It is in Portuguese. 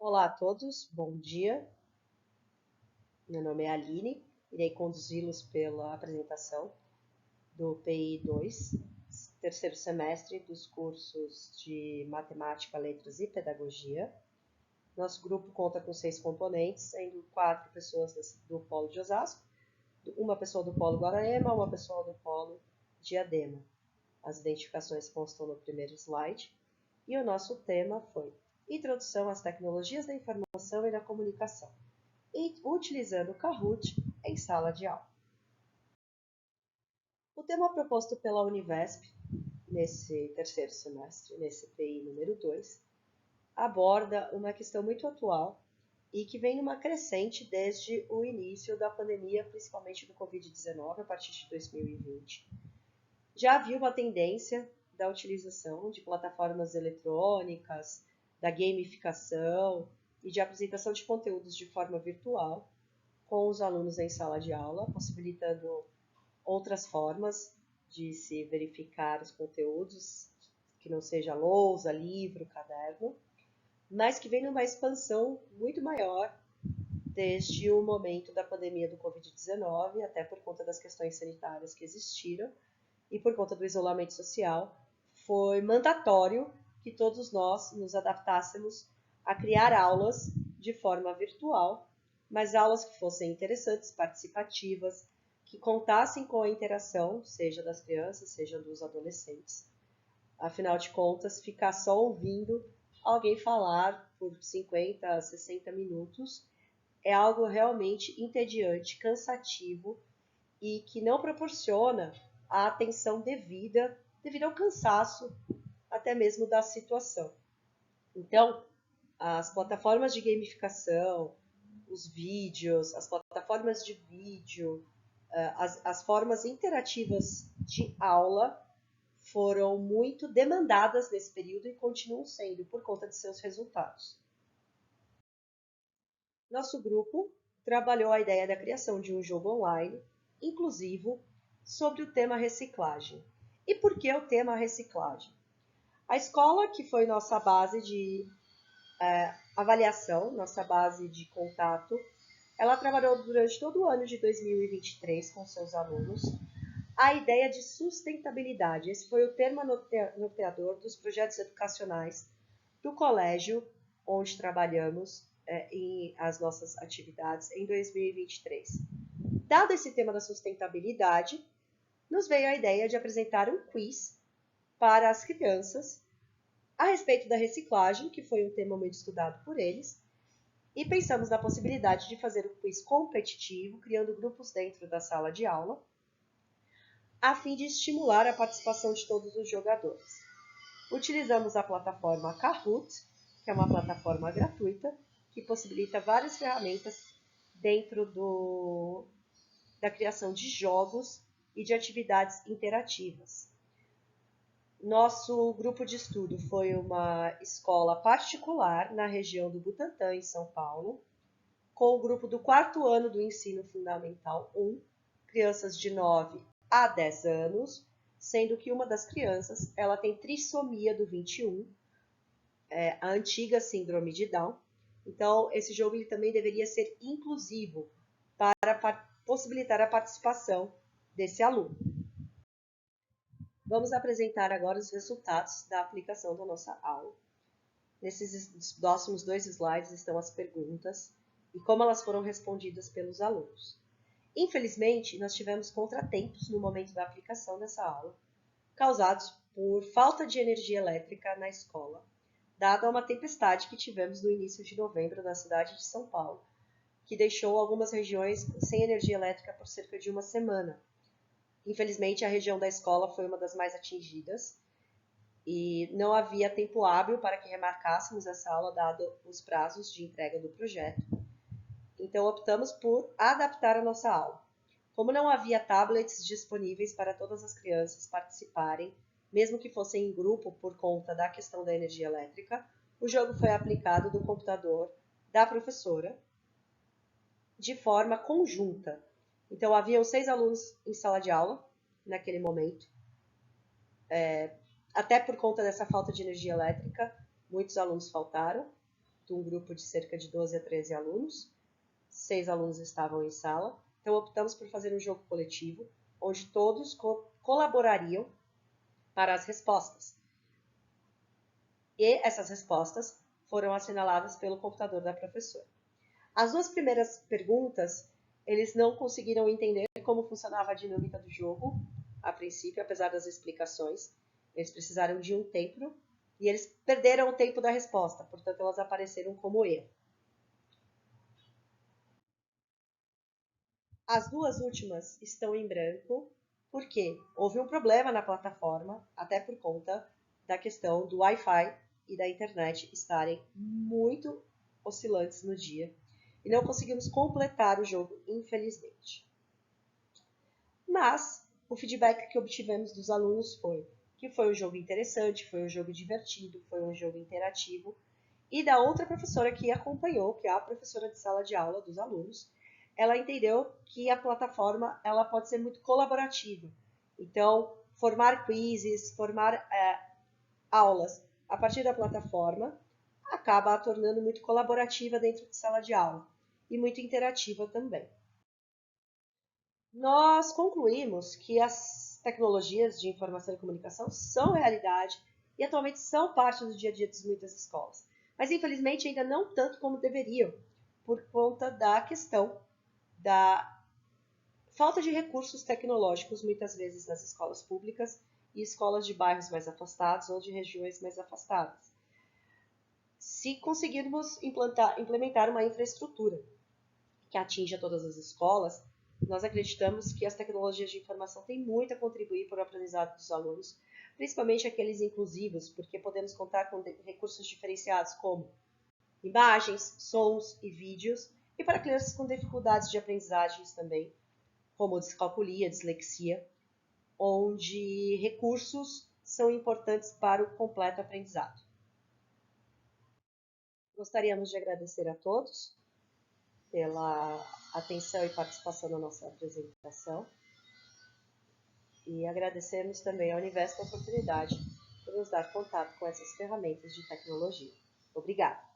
Olá a todos, bom dia. Meu nome é Aline, irei conduzi-los pela apresentação do PI 2, terceiro semestre dos cursos de Matemática, Letras e Pedagogia. Nosso grupo conta com 6 componentes, sendo 4 pessoas do Polo de Osasco, uma pessoa do Polo Guaraema, uma pessoa do Polo Diadema. As identificações constam no primeiro slide. E o nosso tema foi Introdução às Tecnologias da Informação e da Comunicação, utilizando o Kahoot em sala de aula. O tema proposto pela Univesp, nesse terceiro semestre, nesse PI número 2, aborda uma questão muito atual e que vem numa crescente desde o início da pandemia, principalmente do Covid-19, a partir de 2020. Já havia uma tendência da utilização de plataformas eletrônicas, da gamificação e de apresentação de conteúdos de forma virtual com os alunos em sala de aula, possibilitando outras formas de se verificar os conteúdos, que não seja lousa, livro, caderno, mas que vem numa expansão muito maior desde o momento da pandemia do Covid-19, até por conta das questões sanitárias que existiram e por conta do isolamento social, foi mandatório que todos nós nos adaptássemos a criar aulas de forma virtual, mas aulas que fossem interessantes, participativas, que contassem com a interação, seja das crianças, seja dos adolescentes. Afinal de contas, ficar só ouvindo alguém falar por 50 a 60 minutos é algo realmente entediante, cansativo e que não proporciona a atenção devida devido ao cansaço até mesmo da situação. Então, as plataformas de gamificação, os vídeos, as plataformas de vídeo, as formas interativas de aula foram muito demandadas nesse período e continuam sendo por conta de seus resultados. Nosso grupo trabalhou a ideia da criação de um jogo online inclusivo sobre o tema reciclagem. E por que o tema reciclagem? A escola, que foi nossa base de avaliação, nossa base de contato, ela trabalhou durante todo o ano de 2023 com seus alunos a ideia de sustentabilidade. Esse foi o termo norteador dos projetos educacionais do colégio onde trabalhamos em as nossas atividades em 2023. Dado esse tema da sustentabilidade, nos veio a ideia de apresentar um quiz para as crianças a respeito da reciclagem, que foi um tema muito estudado por eles, e pensamos na possibilidade de fazer um quiz competitivo, criando grupos dentro da sala de aula, a fim de estimular a participação de todos os jogadores. Utilizamos a plataforma Kahoot, que é uma plataforma gratuita, que possibilita várias ferramentas dentro da criação de jogos e de atividades interativas. Nosso grupo de estudo foi uma escola particular na região do Butantã, em São Paulo, com o grupo do 4º ano do Ensino Fundamental 1, crianças de 9 a 10 anos, sendo que uma das crianças ela tem trissomia do 21, a antiga síndrome de Down. Então, esse jogo ele também deveria ser inclusivo para possibilitar a participação desse aluno. Vamos apresentar agora os resultados da aplicação da nossa aula. Nesses próximos 2 slides estão as perguntas e como elas foram respondidas pelos alunos. Infelizmente, nós tivemos contratempos no momento da aplicação dessa aula, causados por falta de energia elétrica na escola, dada uma tempestade que tivemos no início de novembro na cidade de São Paulo, que deixou algumas regiões sem energia elétrica por cerca de uma semana. Infelizmente, a região da escola foi uma das mais atingidas e não havia tempo hábil para que remarcássemos essa aula, dado os prazos de entrega do projeto. Então, optamos por adaptar a nossa aula. Como não havia tablets disponíveis para todas as crianças participarem, mesmo que fossem em grupo por conta da questão da energia elétrica, o jogo foi aplicado do computador da professora de forma conjunta. Então, haviam 6 alunos em sala de aula naquele momento. Até por conta dessa falta de energia elétrica, muitos alunos faltaram. de um grupo de cerca de 12 a 13 alunos. 6 alunos estavam em sala. Então, optamos por fazer um jogo coletivo, onde todos colaborariam para as respostas. E essas respostas foram assinaladas pelo computador da professora. As duas primeiras perguntas, eles não conseguiram entender como funcionava a dinâmica do jogo, a princípio, apesar das explicações. Eles precisaram de um tempo e eles perderam o tempo da resposta, portanto, elas apareceram como erro. As duas últimas estão em branco, porque houve um problema na plataforma, até por conta da questão do Wi-Fi e da internet estarem muito oscilantes no dia, e não conseguimos completar o jogo, infelizmente. Mas o feedback que obtivemos dos alunos foi que foi um jogo interessante, foi um jogo divertido, foi um jogo interativo, e da outra professora que acompanhou, que é a professora de sala de aula dos alunos, ela entendeu que a plataforma ela pode ser muito colaborativa. Então, formar quizzes, formar aulas a partir da plataforma acaba a tornando muito colaborativa dentro de sala de aula e muito interativa também. Nós concluímos que as tecnologias de informação e comunicação são realidade e atualmente são parte do dia a dia de muitas escolas. Mas, infelizmente, ainda não tanto como deveriam, por conta da questão da falta de recursos tecnológicos, muitas vezes nas escolas públicas e escolas de bairros mais afastados ou de regiões mais afastadas. Se conseguirmos implementar uma infraestrutura que atinja todas as escolas, nós acreditamos que as tecnologias de informação têm muito a contribuir para o aprendizado dos alunos, principalmente aqueles inclusivos, porque podemos contar com recursos diferenciados como imagens, sons e vídeos, e para crianças com dificuldades de aprendizagens também, como descalculia, dislexia, onde recursos são importantes para o completo aprendizado. Gostaríamos de agradecer a todos pela atenção e participação na nossa apresentação e agradecemos também à Univesp a oportunidade por nos dar contato com essas ferramentas de tecnologia. Obrigada!